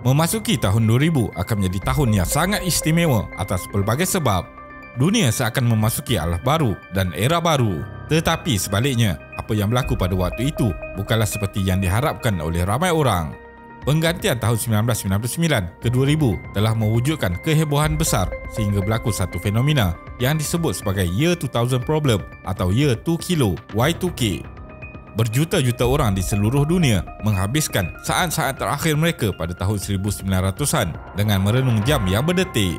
Memasuki tahun 2000 akan menjadi tahun yang sangat istimewa atas pelbagai sebab. Dunia seakan memasuki alam baru dan era baru. Tetapi sebaliknya, apa yang berlaku pada waktu itu bukanlah seperti yang diharapkan oleh ramai orang. Penggantian tahun 1999 ke 2000 telah mewujudkan kehebohan besar sehingga berlaku satu fenomena yang disebut sebagai Year 2000 Problem atau Year 2 Kilo Y2K. Berjuta-juta orang di seluruh dunia menghabiskan saat-saat terakhir mereka pada tahun 1900-an dengan merenung jam yang berdetik.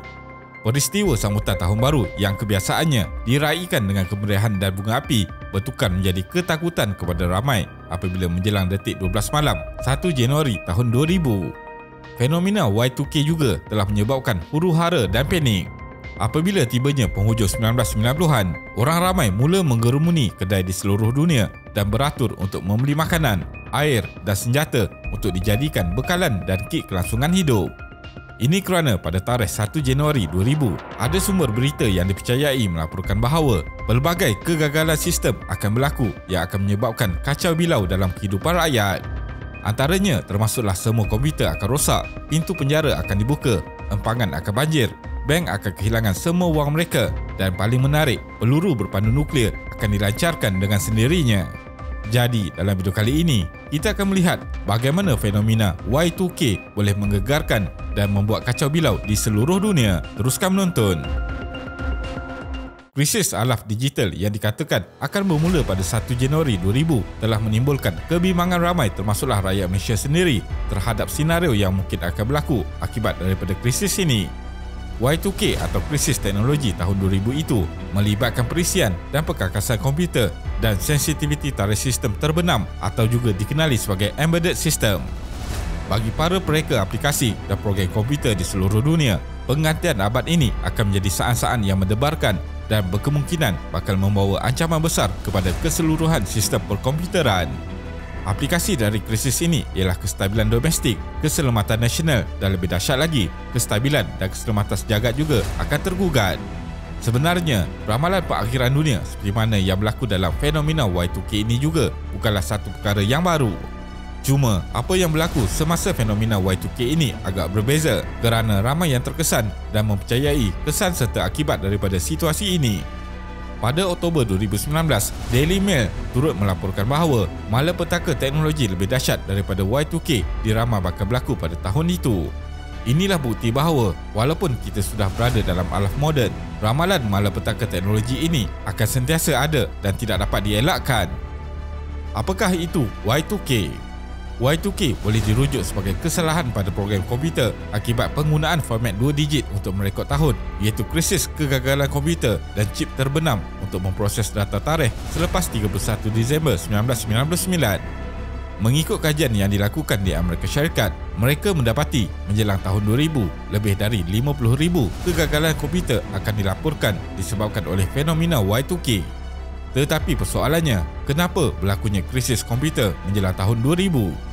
Peristiwa sambutan tahun baru yang kebiasaannya diraikan dengan kemeriahan dan bunga api bertukar menjadi ketakutan kepada ramai apabila menjelang detik 12 malam 1 Januari tahun 2000. Fenomena Y2K juga telah menyebabkan huru-hara dan panik. Apabila tibanya penghujung 1990-an, orang ramai mula menggerumuni kedai di seluruh dunia dan beratur untuk membeli makanan, air dan senjata untuk dijadikan bekalan dan kit kelangsungan hidup. Ini kerana pada tarikh 1 Januari 2000, ada sumber berita yang dipercayai melaporkan bahawa pelbagai kegagalan sistem akan berlaku yang akan menyebabkan kacau bilau dalam kehidupan rakyat. Antaranya termasuklah semua komputer akan rosak, pintu penjara akan dibuka, empangan akan banjir, bank akan kehilangan semua wang mereka dan paling menarik, peluru berpandu nuklear akan dilancarkan dengan sendirinya. Jadi, dalam video kali ini, kita akan melihat bagaimana fenomena Y2K boleh menggegarkan dan membuat kacau bilau di seluruh dunia. Teruskan menonton. Krisis alaf digital yang dikatakan akan bermula pada 1 Januari 2000 telah menimbulkan kebimbangan ramai termasuklah rakyat Malaysia sendiri terhadap senario yang mungkin akan berlaku akibat daripada krisis ini. Y2K atau krisis teknologi tahun 2000 itu melibatkan perisian dan perkakasan komputer dan sensitiviti tarikh sistem terbenam atau juga dikenali sebagai embedded system. Bagi para pereka aplikasi dan program komputer di seluruh dunia, penggantian abad ini akan menjadi saat-saat yang mendebarkan dan berkemungkinan bakal membawa ancaman besar kepada keseluruhan sistem perkomputeran. Aplikasi dari krisis ini ialah kestabilan domestik, keselamatan nasional dan lebih dahsyat lagi, kestabilan dan keselamatan sejagat juga akan tergugat. Sebenarnya, ramalan perakhiran dunia seperti mana yang berlaku dalam fenomena Y2K ini juga bukanlah satu perkara yang baru. Cuma, apa yang berlaku semasa fenomena Y2K ini agak berbeza kerana ramai yang terkesan dan mempercayai kesan serta akibat daripada situasi ini. Pada Oktober 2019, Daily Mail turut melaporkan bahawa malapetaka teknologi lebih dahsyat daripada Y2K diramal bakal berlaku pada tahun itu. Inilah bukti bahawa walaupun kita sudah berada dalam alaf moden, ramalan malapetaka teknologi ini akan sentiasa ada dan tidak dapat dielakkan. Apakah itu Y2K? Y2K boleh dirujuk sebagai kesalahan pada program komputer akibat penggunaan format 2 digit untuk merekod tahun, iaitu krisis kegagalan komputer dan chip terbenam untuk memproses data tarikh selepas 31 Disember 1999. Mengikut kajian yang dilakukan di Amerika Syarikat, mereka mendapati menjelang tahun 2000, lebih dari 50,000 kegagalan komputer akan dilaporkan disebabkan oleh fenomena Y2K. Tetapi persoalannya, kenapa berlakunya krisis komputer menjelang tahun 2000?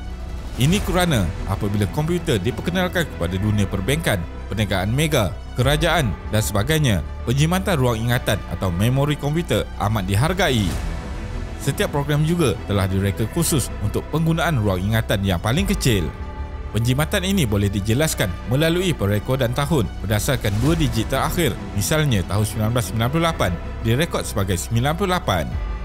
Ini kerana apabila komputer diperkenalkan kepada dunia perbankan, perniagaan mega, kerajaan dan sebagainya, penjimatan ruang ingatan atau memori komputer amat dihargai. Setiap program juga telah direka khusus untuk penggunaan ruang ingatan yang paling kecil. Penjimatan ini boleh dijelaskan melalui perekodan tahun berdasarkan 2 digit terakhir, misalnya tahun 1998 direkod sebagai 98.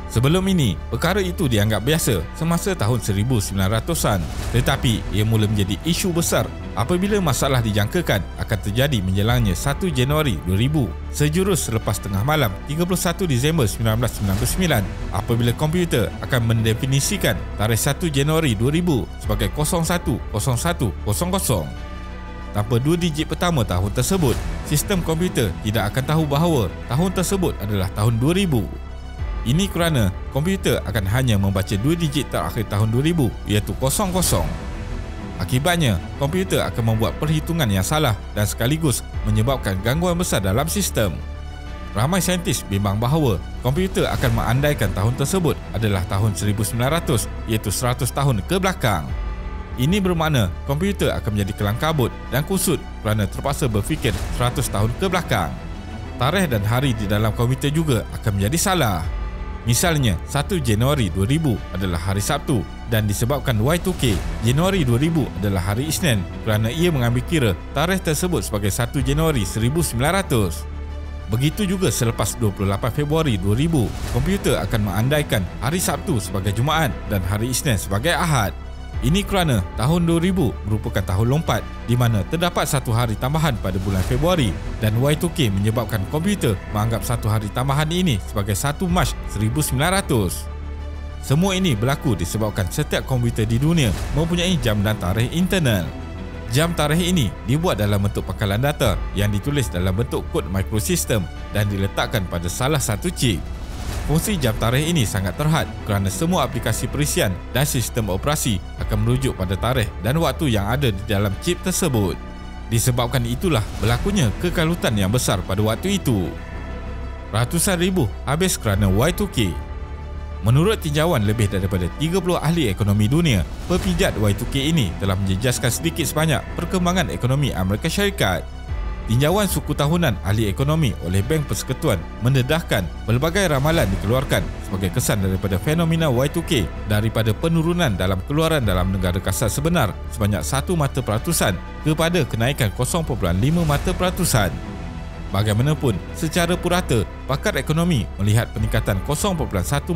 Sebelum ini, perkara itu dianggap biasa semasa tahun 1900-an, tetapi ia mula menjadi isu besar apabila masalah dijangkakan akan terjadi menjelangnya 1 Januari 2000, sejurus selepas tengah malam 31 Disember 1999, apabila komputer akan mendefinisikan tarikh 1 Januari 2000 sebagai 010100. Tanpa 2 digit pertama tahun tersebut, sistem komputer tidak akan tahu bahawa tahun tersebut adalah tahun 2000. Ini kerana komputer akan hanya membaca 2 digit terakhir tahun 2000, iaitu 00. Akibatnya, komputer akan membuat perhitungan yang salah dan sekaligus menyebabkan gangguan besar dalam sistem. Ramai saintis bimbang bahawa komputer akan mengandaikan tahun tersebut adalah tahun 1900, iaitu 100 tahun ke belakang. Ini bermakna komputer akan menjadi kelang kabut dan kusut kerana terpaksa berfikir 100 tahun ke belakang. Tarikh dan hari di dalam komputer juga akan menjadi salah. Misalnya, 1 Januari 2000 adalah hari Sabtu dan disebabkan Y2K, Januari 2000 adalah hari Isnin kerana ia mengambil kira tarikh tersebut sebagai 1 Januari 1900. Begitu juga selepas 28 Februari 2000, komputer akan mengandaikan hari Sabtu sebagai Jumaat dan hari Isnin sebagai Ahad. Ini kerana tahun 2000 merupakan tahun lompat di mana terdapat satu hari tambahan pada bulan Februari dan Y2K menyebabkan komputer menganggap satu hari tambahan ini sebagai 1 Mac 1900. Semua ini berlaku disebabkan setiap komputer di dunia mempunyai jam dan tarikh internal. Jam tarikh ini dibuat dalam bentuk pangkalan data yang ditulis dalam bentuk kod microsystem dan diletakkan pada salah satu chip. Fungsi jam tarikh ini sangat terhad kerana semua aplikasi perisian dan sistem operasi akan merujuk pada tarikh dan waktu yang ada di dalam chip tersebut. Disebabkan itulah berlakunya kekalutan yang besar pada waktu itu. Ratusan ribu habis kerana Y2K. Menurut tinjauan lebih daripada 30 ahli ekonomi dunia, pepijat Y2K ini telah menjejaskan sedikit sebanyak perkembangan ekonomi Amerika Syarikat. Tinjauan suku tahunan ahli ekonomi oleh Bank Persekutuan mendedahkan pelbagai ramalan dikeluarkan sebagai kesan daripada fenomena Y2K daripada penurunan dalam keluaran dalam negara kasar sebenar sebanyak 1 mata peratusan kepada kenaikan 0.5 mata peratusan. Bagaimanapun, secara purata, pakar ekonomi melihat peningkatan 0.1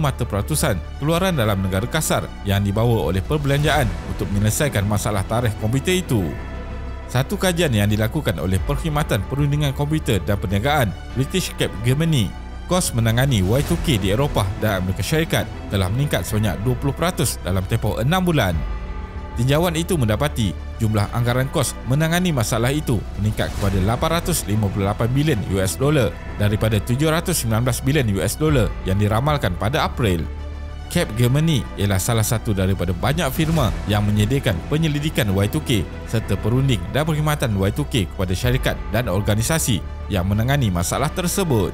mata peratusan keluaran dalam negara kasar yang dibawa oleh perbelanjaan untuk menyelesaikan masalah tarikh komputer itu. Satu kajian yang dilakukan oleh Perkhidmatan Perundingan Komputer dan Perniagaan British Capgemini, kos menangani Y2K di Eropah dan Amerika Syarikat telah meningkat sebanyak 20% dalam tempoh 6 bulan. Tinjauan itu mendapati jumlah anggaran kos menangani masalah itu meningkat kepada 858 bilion US dollar daripada 719 bilion US dollar yang diramalkan pada April. Capgemini ialah salah satu daripada banyak firma yang menyediakan penyelidikan Y2K serta perunding dan perkhidmatan Y2K kepada syarikat dan organisasi yang menangani masalah tersebut.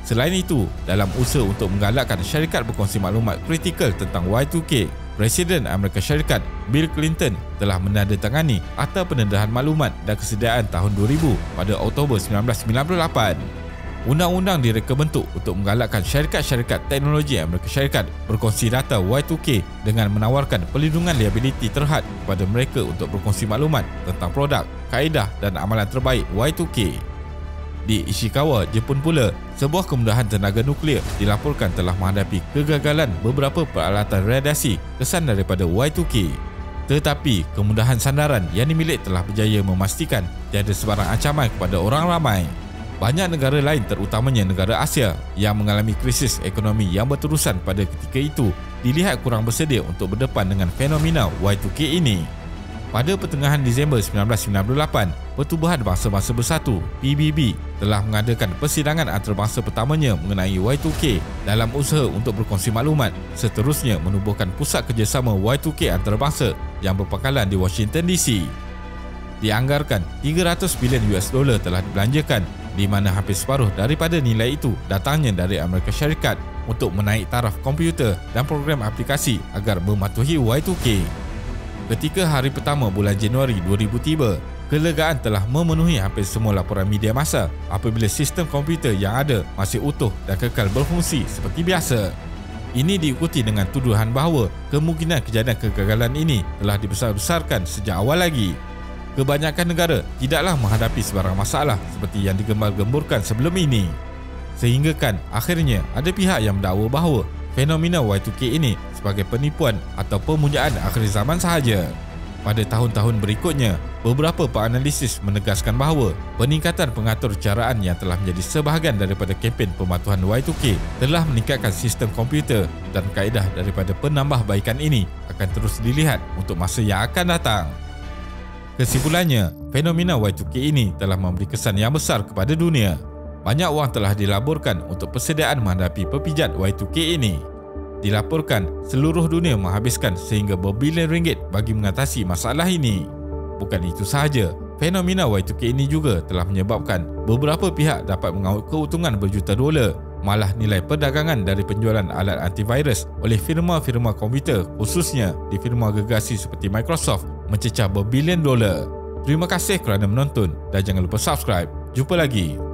Selain itu, dalam usaha untuk menggalakkan syarikat berkongsi maklumat kritikal tentang Y2K, Presiden Amerika Syarikat Bill Clinton telah menandatangani Akta Pendedahan Maklumat dan Kesediaan tahun 2000 pada Oktober 1998. Undang-undang direka bentuk untuk menggalakkan syarikat-syarikat teknologi Amerika Syarikat berkongsi data Y2K dengan menawarkan perlindungan liabiliti terhad kepada mereka untuk berkongsi maklumat tentang produk, kaedah dan amalan terbaik Y2K. Di Ishikawa, Jepun pula, sebuah kemudahan tenaga nuklear dilaporkan telah menghadapi kegagalan beberapa peralatan radiasi kesan daripada Y2K. Tetapi, kemudahan sandaran yang dimiliki telah berjaya memastikan tiada sebarang ancaman kepada orang ramai. Banyak negara lain terutamanya negara Asia yang mengalami krisis ekonomi yang berterusan pada ketika itu dilihat kurang bersedia untuk berdepan dengan fenomena Y2K ini. Pada pertengahan Disember 1998, Pertubuhan Bangsa-Bangsa Bersatu (PBB) telah mengadakan persidangan antarabangsa pertamanya mengenai Y2K dalam usaha untuk berkongsi maklumat, seterusnya menubuhkan pusat kerjasama Y2K antarabangsa yang berpangkalan di Washington DC. Dianggarkan 300 bilion US dollar telah dibelanjakan, di mana hampir separuh daripada nilai itu datangnya dari Amerika Syarikat untuk menaik taraf komputer dan program aplikasi agar mematuhi Y2K. Ketika hari pertama bulan Januari 2000 tiba, kelegaan telah memenuhi hampir semua laporan media massa apabila sistem komputer yang ada masih utuh dan kekal berfungsi seperti biasa. Ini diikuti dengan tuduhan bahawa kemungkinan kejadian kegagalan ini telah dibesar-besarkan sejak awal lagi. Kebanyakan negara tidaklah menghadapi sebarang masalah seperti yang digembar-gemburkan sebelum ini. Sehinggakan akhirnya ada pihak yang mendakwa bahawa fenomena Y2K ini sebagai penipuan atau pemunyaan akhir zaman sahaja. Pada tahun-tahun berikutnya, beberapa penganalisis menegaskan bahawa peningkatan pengatur caraan yang telah menjadi sebahagian daripada kempen pematuhan Y2K telah meningkatkan sistem komputer dan kaedah daripada penambahbaikan ini akan terus dilihat untuk masa yang akan datang. Kesimpulannya, fenomena Y2K ini telah memberi kesan yang besar kepada dunia. Banyak wang telah dilaburkan untuk persediaan menghadapi pepijat Y2K ini. Dilaporkan seluruh dunia menghabiskan sehingga berbilion ringgit bagi mengatasi masalah ini. Bukan itu sahaja, fenomena Y2K ini juga telah menyebabkan beberapa pihak dapat mengaut keuntungan berjuta dolar. Malah nilai perdagangan dari penjualan alat antivirus oleh firma-firma komputer, khususnya di firma gergasi seperti Microsoft, mencecah berbilion dolar. Terima kasih kerana menonton dan jangan lupa subscribe. Jumpa lagi.